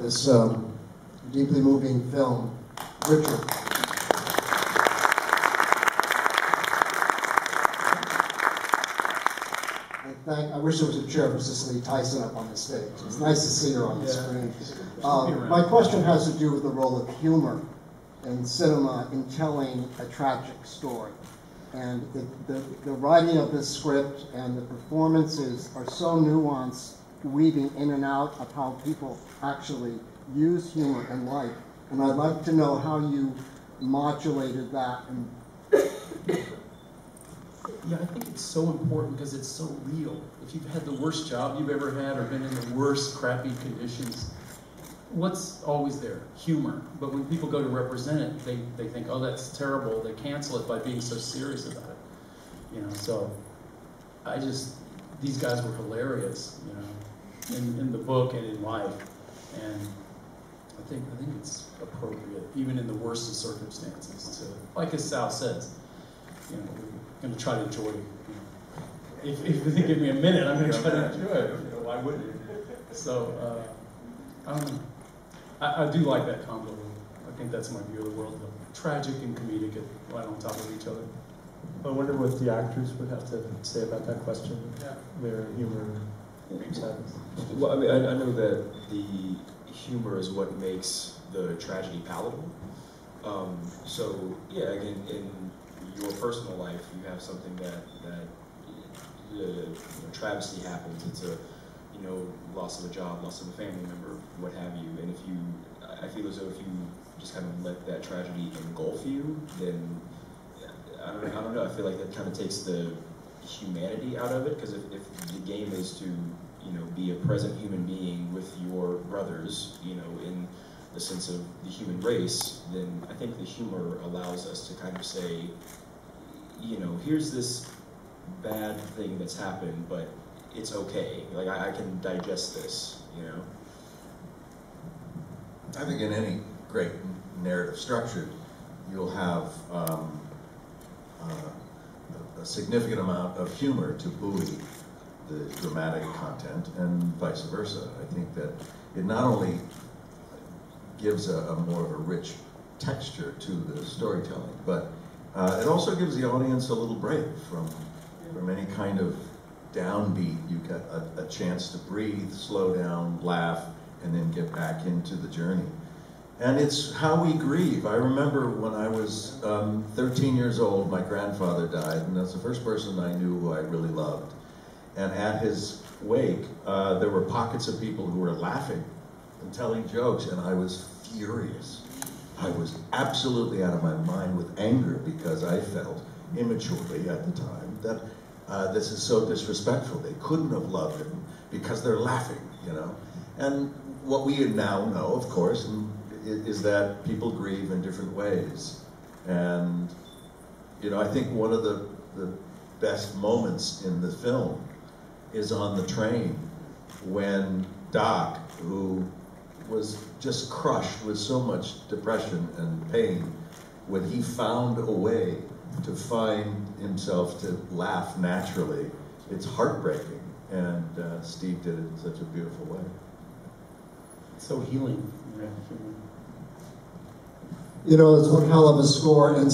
this deeply moving film. Richard. I wish there was a chair for Cicely Tyson up on the stage. It's nice to see her on the screen. My question has to do with the role of humor in cinema in telling a tragic story. And the writing of this script and the performances are so nuanced, weaving in and out of how people actually use humor in life. And I'd like to know how you modulated that. Yeah, I think it's so important because it's so real. If you've had the worst job you've ever had or been in the worst crappy conditions, what's always there? Humor. But when people go to represent it, they think, oh, that's terrible. They cancel it by being so serious about it. You know, so these guys were hilarious, you know, in the book and in life. And I think it's appropriate, even in the worst of circumstances, to, like as Sal says, you know, we're going to try to enjoy it. You know. If they give me a minute, I'm going to try to enjoy it. You know, why wouldn't you? So, I don't know. I do like that combo. I think that's my view of the world. Tragic and comedic right on top of each other. I wonder what the actors would have to say about that question. Yeah. Their humor. Well, I mean, I know that the humor is what makes the tragedy palatable. So, yeah, again, in your personal life, you have something that travesty happens. It's a loss of a job, loss of a family member, what have you. And I feel as though if you just kind of let that tragedy engulf you, then I don't know. I feel like that kind of takes the humanity out of it. Because if the game is to be a present human being with your brothers, in the sense of the human race, then I think the humor allows us to kind of say, here's this bad thing that's happened, but it's okay. Like, I can digest this, I think in any great narrative structure, you'll have a significant amount of humor to buoy the dramatic content, and vice versa. I think that it not only gives a more of a rich texture to the storytelling, but it also gives the audience a little break from any kind of downbeat. You get a chance to breathe, slow down, laugh, and then get back into the journey. And it's how we grieve. I remember when I was 13 years old, my grandfather died, and that's the first person I knew who I really loved. And at his wake, there were pockets of people who were laughing and telling jokes, and I was furious. I was absolutely out of my mind with anger because I felt, immaturely at the time, that this is so disrespectful. They couldn't have loved him because they're laughing, And what we now know, of course, is that people grieve in different ways. And, I think one of the best moments in the film is on the train when Doc, who was just crushed with so much depression and pain, when he found a way to find himself to laugh naturally, it's heartbreaking. And Steve did it in such a beautiful way. It's so healing. It's one hell of a score. And